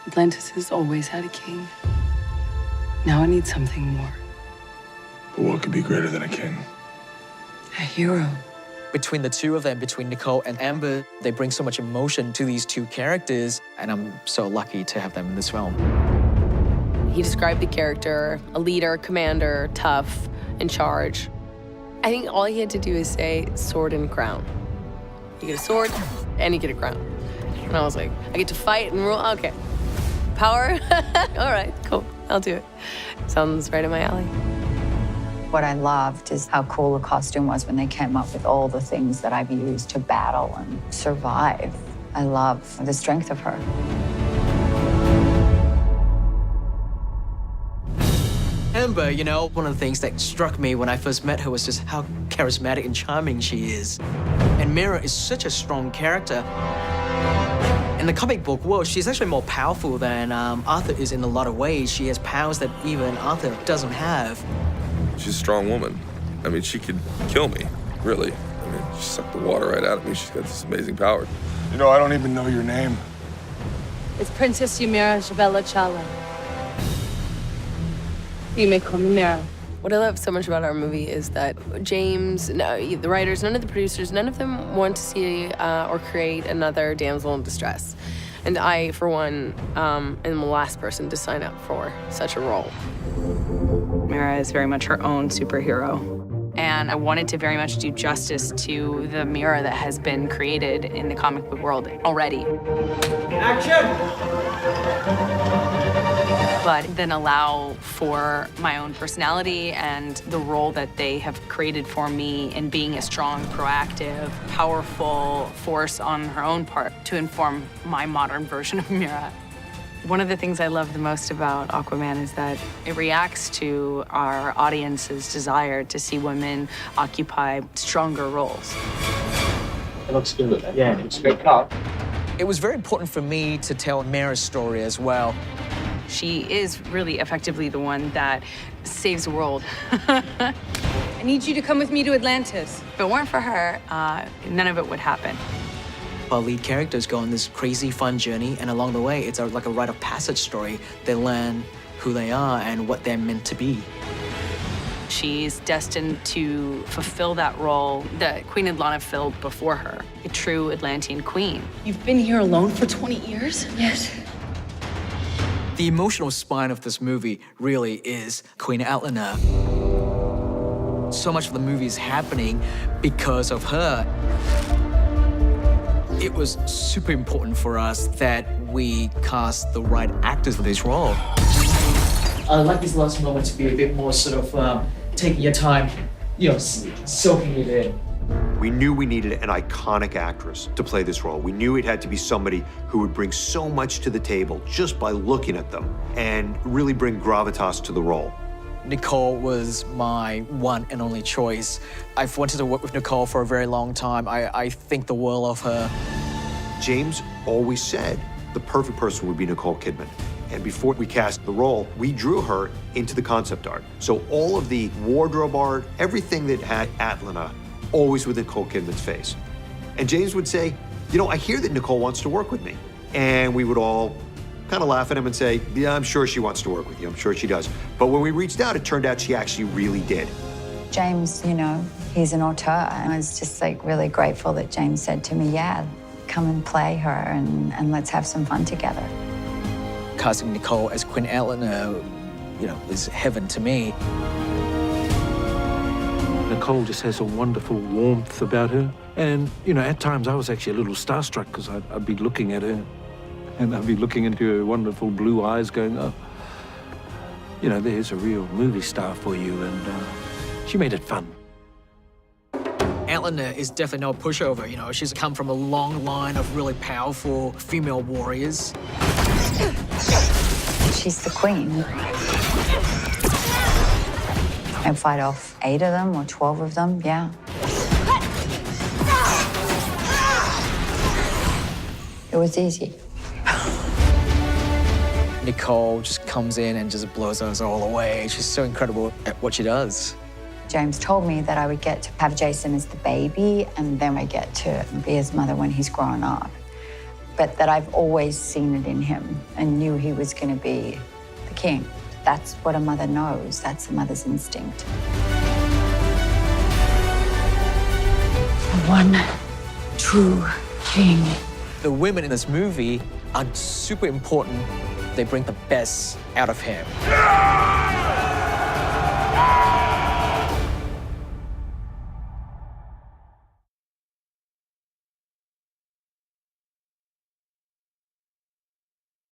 Atlantis has always had a king. Now it needs something more. But what could be greater than a king? A hero. Between the two of them, between Nicole and Amber, they bring so much emotion to these two characters, and I'm so lucky to have them in this film. He described the character, a leader, commander, tough, in charge. I think all he had to do is say sword and crown. You get a sword, and you get a crown. And I was like, I get to fight and rule? Okay. Power? All right, cool, I'll do it. Sounds right in my alley. What I loved is how cool the costume was when they came up with all the things that I've used to battle and survive. I love the strength of her. Amber, you know, one of the things that struck me when I first met her was just how charismatic and charming she is. And Mira is such a strong character. In the comic book world, she's actually more powerful than Arthur is in a lot of ways. She has powers that even Arthur doesn't have. She's a strong woman. I mean, she could kill me, really. I mean, she sucked the water right out of me. She's got this amazing power. You know, I don't even know your name. It's Princess Ymira Jabella Chala. You may call me Mira. What I love so much about our movie is that James, no, the writers, none of the producers, none of them want to see or create another damsel in distress. And I, for one, am the last person to sign up for such a role. Mira is very much her own superhero. And I wanted to very much do justice to the Mira that has been created in the comic book world already. But then allow for my own personality and the role that they have created for me in being a strong, proactive, powerful force on her own part to inform my modern version of Mira. One of the things I love the most about Aquaman is that it reacts to our audience's desire to see women occupy stronger roles. It looks good. Yeah, it's a good cut. It was very important for me to tell Mira's story as well. She is really effectively the one that saves the world. I need you to come with me to Atlantis. If it weren't for her, none of it would happen. Our lead characters go on this crazy, fun journey, and along the way, it's like a rite of passage story. They learn who they are and what they're meant to be. She's destined to fulfill that role that Queen Atlanna filled before her, a true Atlantean queen. You've been here alone for 20 years? Yes. The emotional spine of this movie really is Queen Atlanna. So much of the movie is happening because of her. It was super important for us that we cast the right actors for this role. I'd like this last moment to be a bit more sort of taking your time, you know, soaking it in. We knew we needed an iconic actress to play this role. We knew it had to be somebody who would bring so much to the table just by looking at them and really bring gravitas to the role. Nicole was my one and only choice. I've wanted to work with Nicole for a very long time. I think the world of her. James always said the perfect person would be Nicole Kidman. And before we cast the role, we drew her into the concept art. So all of the wardrobe art, everything that had Atlanna, always with Nicole Kidman's face. And James would say, you know, I hear that Nicole wants to work with me. And we would all kind of laugh at him and say, yeah, I'm sure she wants to work with you. I'm sure she does. But when we reached out, it turned out she actually really did. James, you know, he's an auteur. And I was just like really grateful that James said to me, yeah, come and play her and let's have some fun together. Casting Nicole as Queen Atlanna, you know, is heaven to me. Nicole just has a wonderful warmth about her. And, you know, at times I was actually a little starstruck because I'd be looking at her and I'd be looking into her wonderful blue eyes going, oh, you know, there's a real movie star for you. And she made it fun. Atlanna is definitely no pushover, you know. She's come from a long line of really powerful female warriors. She's the queen. And fight off 8 of them or 12 of them, yeah. It was easy. Nicole just comes in and just blows us all away. She's so incredible at what she does. James told me that I would get to have Jason as the baby and then I get to be his mother when he's grown up. but that I've always seen it in him and knew he was going to be the king. That's what a mother knows. That's a mother's instinct. The one true king. The women in this movie are super important. They bring the best out of him.